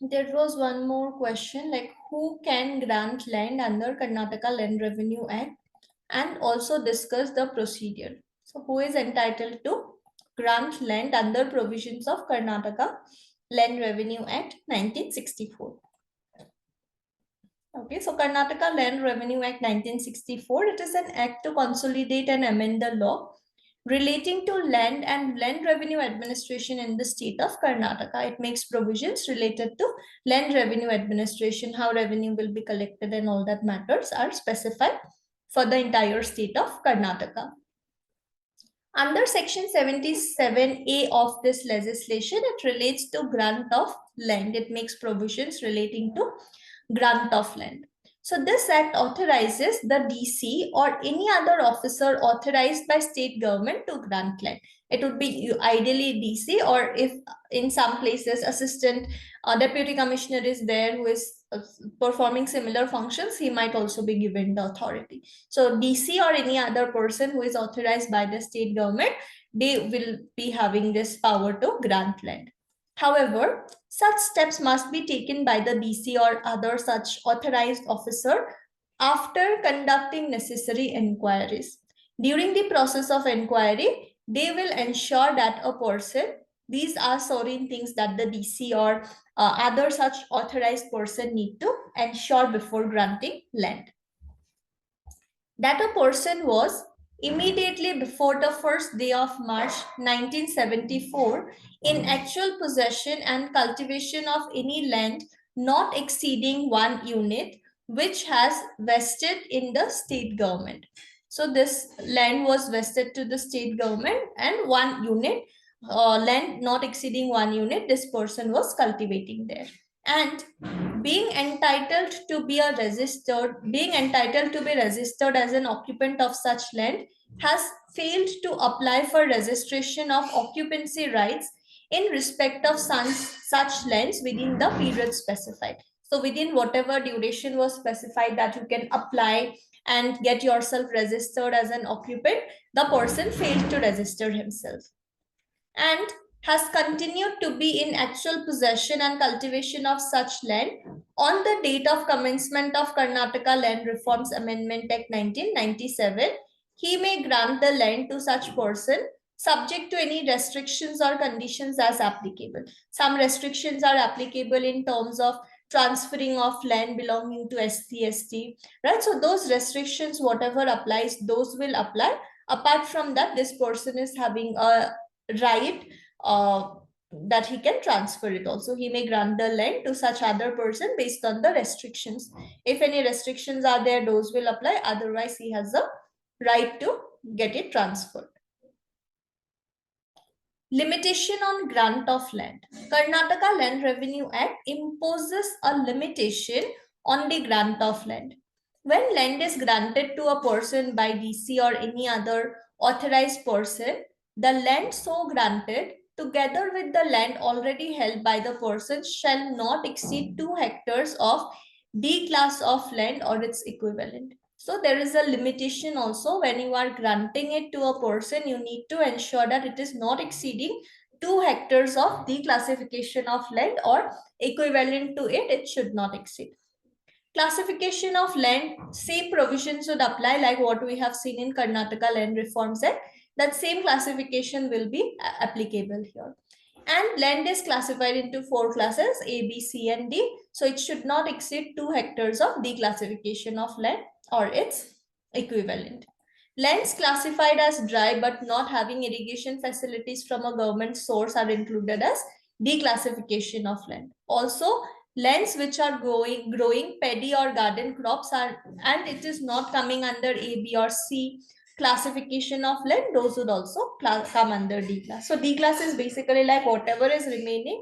there was one more question, like who can grant land under Karnataka Land Revenue Act, and also discuss the procedure. So who is entitled to grant land under provisions of Karnataka Land Revenue Act 1964? Okay, so Karnataka Land Revenue Act 1964, it is an act to consolidate and amend the law relating to land and land revenue administration in the state of Karnataka. It makes provisions related to land revenue administration, how revenue will be collected and all that matters are specified for the entire state of Karnataka. Under section 77A of this legislation, it relates to grant of land. It makes provisions relating to grant of land. So this act authorizes the DC or any other officer authorized by state government to grant land. It would be ideally DC, or if in some places assistant deputy commissioner is there who is performing similar functions, he might also be given the authority. So DC or any other person who is authorized by the state government, they will be having this power to grant land. However, such steps must be taken by the DC or other such authorized officer after conducting necessary inquiries. During the process of inquiry, they will ensure that a person, these are certain things that the DC or other such authorized person need to ensure before granting land. That a person was immediately before the first day of March 1974 in actual possession and cultivation of any land not exceeding 1 unit, which has vested in the state government. So this land was vested to the state government, and 1 unit, land not exceeding 1 unit, this person was cultivating there. And being entitled to be registered as an occupant of such land, has failed to apply for registration of occupancy rights in respect of such lands within the period specified. So within whatever duration was specified that you can apply and get yourself registered as an occupant, the person failed to register himself and has continued to be in actual possession and cultivation of such land on the date of commencement of Karnataka Land Reforms Amendment Act 1997, he may grant the land to such person subject to any restrictions or conditions as applicable. Some restrictions are applicable in terms of transferring of land belonging to SC/ST, right? So those restrictions, whatever applies, those will apply. Apart from that, this person is having a right that he can transfer it also. He may grant the land to such other person based on the restrictions. If any restrictions are there, those will apply. Otherwise, he has a right to get it transferred. Limitation on grant of land. Karnataka Land Revenue Act imposes a limitation on the grant of land. When land is granted to a person by DC or any other authorized person, the land so granted together with the land already held by the person shall not exceed 2 hectares of D class of land or its equivalent. So there is a limitation also. When you are granting it to a person, you need to ensure that it is not exceeding 2 hectares of the classification of land or equivalent to it, it should not exceed. Classification of land, same provisions should apply like what we have seen in Karnataka Land Reforms Act. That same classification will be applicable here. And land is classified into 4 classes, A, B, C, and D. So it should not exceed 2 hectares of declassification of land or its equivalent. Lands classified as dry but not having irrigation facilities from a government source are included as declassification of land. Also, lands which are growing paddy or garden crops are, and it is not coming under A, B, or C classification of land, those would also come under D class. So D class is basically like whatever is remaining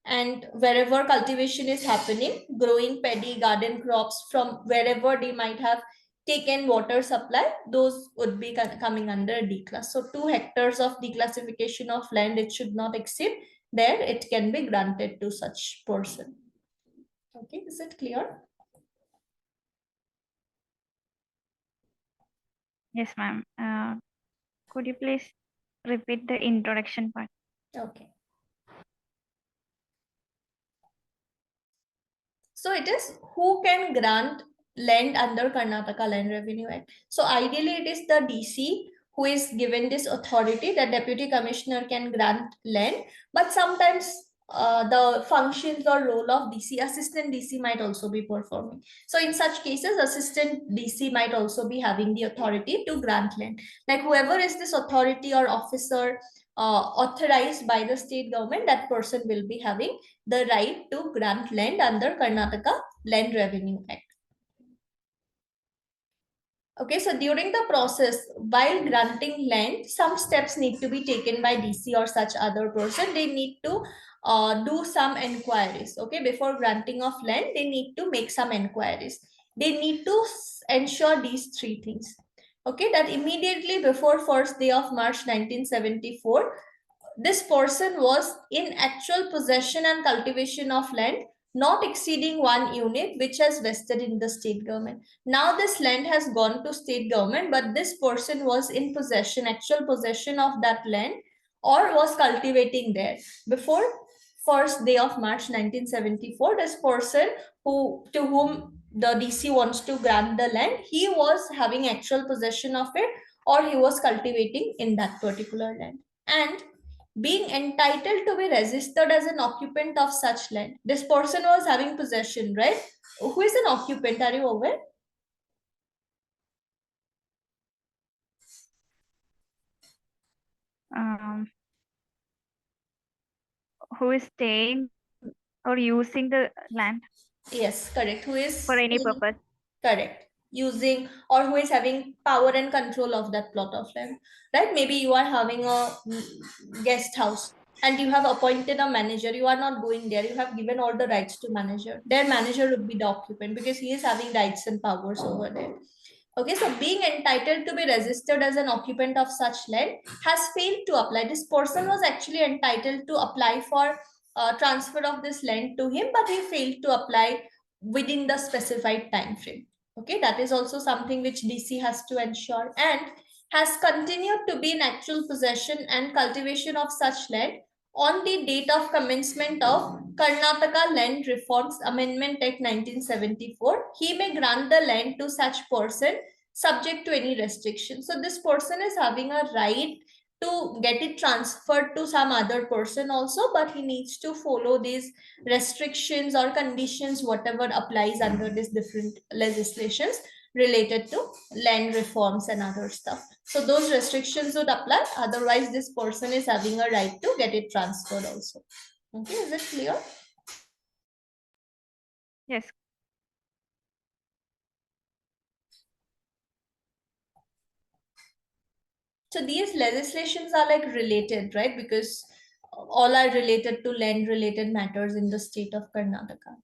and wherever cultivation is happening, growing paddy, garden crops from wherever they might have taken water supply, those would be coming under D class. So 2 hectares of declassification of land, it should not exceed. There it can be granted to such person. Okay, is it clear? Yes, ma'am. Could you please repeat the introduction part? Okay. So it is who can grant land under Karnataka Land Revenue Act. So ideally it is the DC who is given this authority that deputy commissioner can grant land, but sometimes the functions or role of DC, assistant DC might also be performing. So in such cases, assistant DC might also be having the authority to grant land. Like whoever is this authority or officer authorized by the state government, that person will be having the right to grant land under Karnataka Land Revenue Act. Okay, so during the process, while granting land, some steps need to be taken by DC or such other person. They need to do some enquiries. Okay, before granting of land, they need to make some enquiries. They need to ensure these three things. Okay, that immediately before first day of March 1974, this person was in actual possession and cultivation of land not exceeding 1 unit, which has vested in the state government. Now this land has gone to state government, but this person was in possession, actual possession of that land, or was cultivating there before first day of March 1974. This person to whom the DC wants to grant the land, he was having actual possession of it, or he was cultivating in that particular land. And being entitled to be registered as an occupant of such land. This person was having possession, right? Who is an occupant? Are you aware? Um, who is staying or using the land Yes, correct. Who for is any purpose? correct using, or who is having power and control of that plot of land, right? Maybe you are having a guest house and you have appointed a manager. You are not going there. You have given all the rights to manager. Their manager would be the occupant because he is having rights and powers over there. Okay, so being entitled to be registered as an occupant of such land has failed to apply. This person was actually entitled to apply for transfer of this land to him, but he failed to apply within the specified time frame. Okay, that is also something which DC has to ensure, and has continued to be in actual possession and cultivation of such land on the date of commencement of Karnataka Land Reforms Amendment Act 1974. He may grant the land to such person subject to any restriction. So this person is having a right to get it transferred to some other person also, but he needs to follow these restrictions or conditions, whatever applies under these different legislations related to land reforms and other stuff. So those restrictions would apply. Otherwise, this person is having a right to get it transferred also. Okay, is it clear? Yes. So these legislations are like related, right? Because all are related to land related matters in the state of Karnataka.